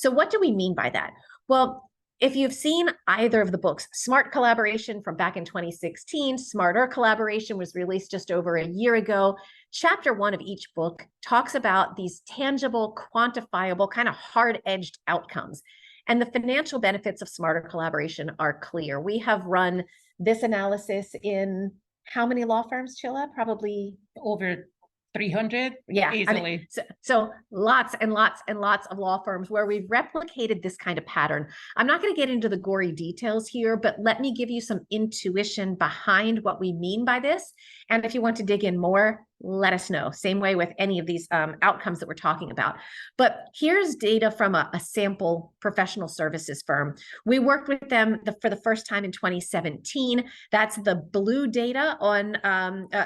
So what do we mean by that? Well, if you've seen either of the books, Smart Collaboration from back in 2016, Smarter Collaboration was released just over a year ago. Chapter 1 of each book talks about these tangible, quantifiable, kind of hard-edged outcomes. And the financial benefits of smarter collaboration are clear. We have run this analysis in how many law firms, Chilla? Probably over 300, yeah, easily. I mean, so lots and lots and lots of law firms where we've replicated this kind of pattern. I'm not going to get into the gory details here, but let me give you some intuition behind what we mean by this. And if you want to dig in more, let us know. Same way with any of these outcomes that we're talking about. But here's data from a sample professional services firm. We worked with them for the first time in 2017. That's the blue data on,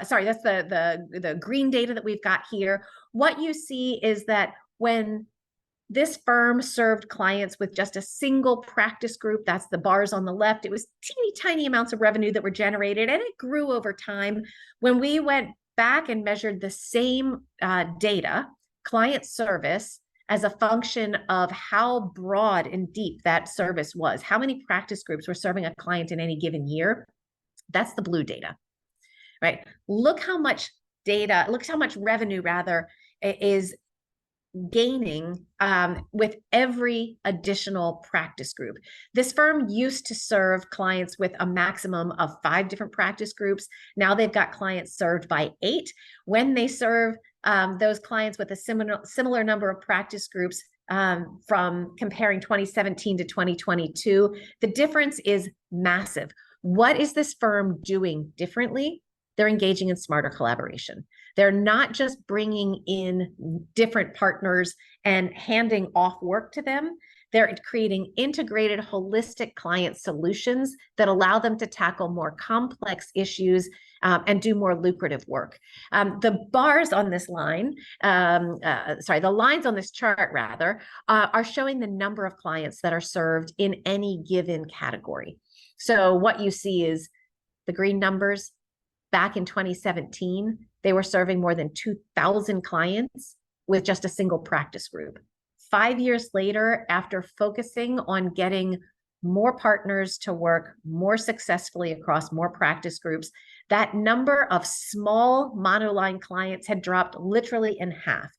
sorry, that's the green data that we've got here. What you see is that when this firm served clients with just a single practice group, that's the bars on the left, it was teeny tiny amounts of revenue that were generated, and it grew over time. When we went back and measured the same data, client service, as a function of how broad and deep that service was, how many practice groups were serving a client in any given year, that's the blue data, right? Look how much data, look how much revenue rather is gaining with every additional practice group. This firm used to serve clients with a maximum of 5 different practice groups. Now they've got clients served by 8. When they serve those clients with a similar number of practice groups, from comparing 2017 to 2022, the difference is massive. What is this firm doing differently? They're engaging in smarter collaboration. They're not just bringing in different partners and handing off work to them. They're creating integrated, holistic client solutions that allow them to tackle more complex issues and do more lucrative work. The bars on this line, the lines on this chart rather, are showing the number of clients that are served in any given category. So what you see is the green numbers. Back in 2017, they were serving more than 2,000 clients with just a single practice group. 5 years later, after focusing on getting more partners to work more successfully across more practice groups, that number of small monoline clients had dropped literally in half.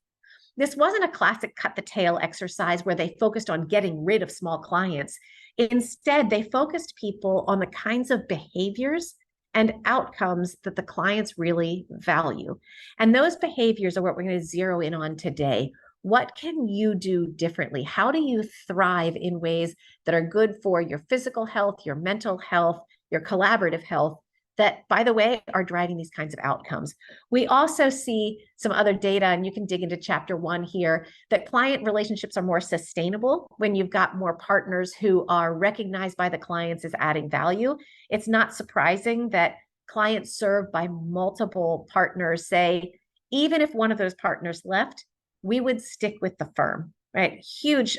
This wasn't a classic cut the tail exercise where they focused on getting rid of small clients. Instead, they focused people on the kinds of behaviors and outcomes that the clients really value. And those behaviors are what we're going to zero in on today. What can you do differently? How do you thrive in ways that are good for your physical health, your mental health, your collaborative health, that, by the way, are driving these kinds of outcomes? We also see some other data, and you can dig into chapter 1 here, that client relationships are more sustainable when you've got more partners who are recognized by the clients as adding value. It's not surprising that clients served by multiple partners say, even if one of those partners left, we would stick with the firm. Right? Huge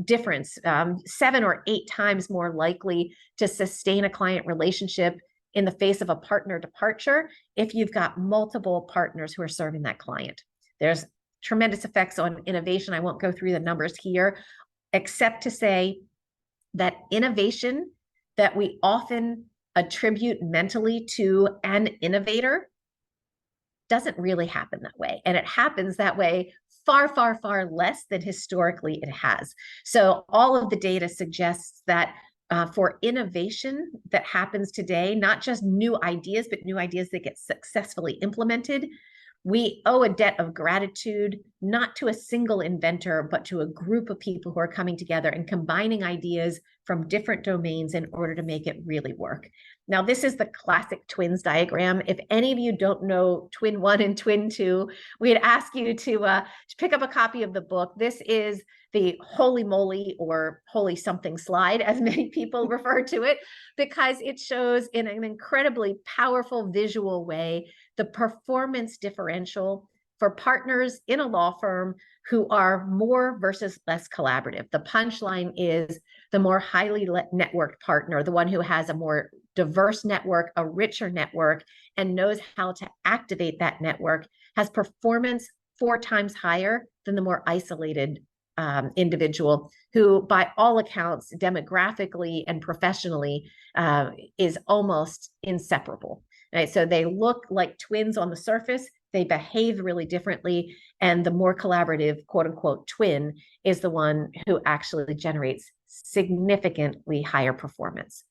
difference, 7 or 8 times more likely to sustain a client relationship in the face of a partner departure if you've got multiple partners who are serving that client. There's tremendous effects on innovation. I won't go through the numbers here, except to say that innovation that we often attribute mentally to an innovator doesn't really happen that way. And it happens that way far, far, far less than historically it has. So all of the data suggests that for innovation that happens today, not just new ideas, but new ideas that get successfully implemented, we owe a debt of gratitude, not to a single inventor, but to a group of people who are coming together and combining ideas from different domains in order to make it really work. Now, this is the classic twins diagram. If any of you don't know Twin 1 and Twin 2, we'd ask you to pick up a copy of the book. This is the holy moly or holy something slide, as many people refer to it, because it shows in an incredibly powerful visual way the performance differential for partners in a law firm who are more versus less collaborative. The punchline is the more highly networked partner, the one who has a more diverse network, a richer network, and knows how to activate that network, has performance 4 times higher than the more isolated individual who, by all accounts, demographically and professionally, is almost inseparable. Right? So they look like twins on the surface, they behave really differently, and the more collaborative, quote unquote, twin is the one who actually generates significantly higher performance.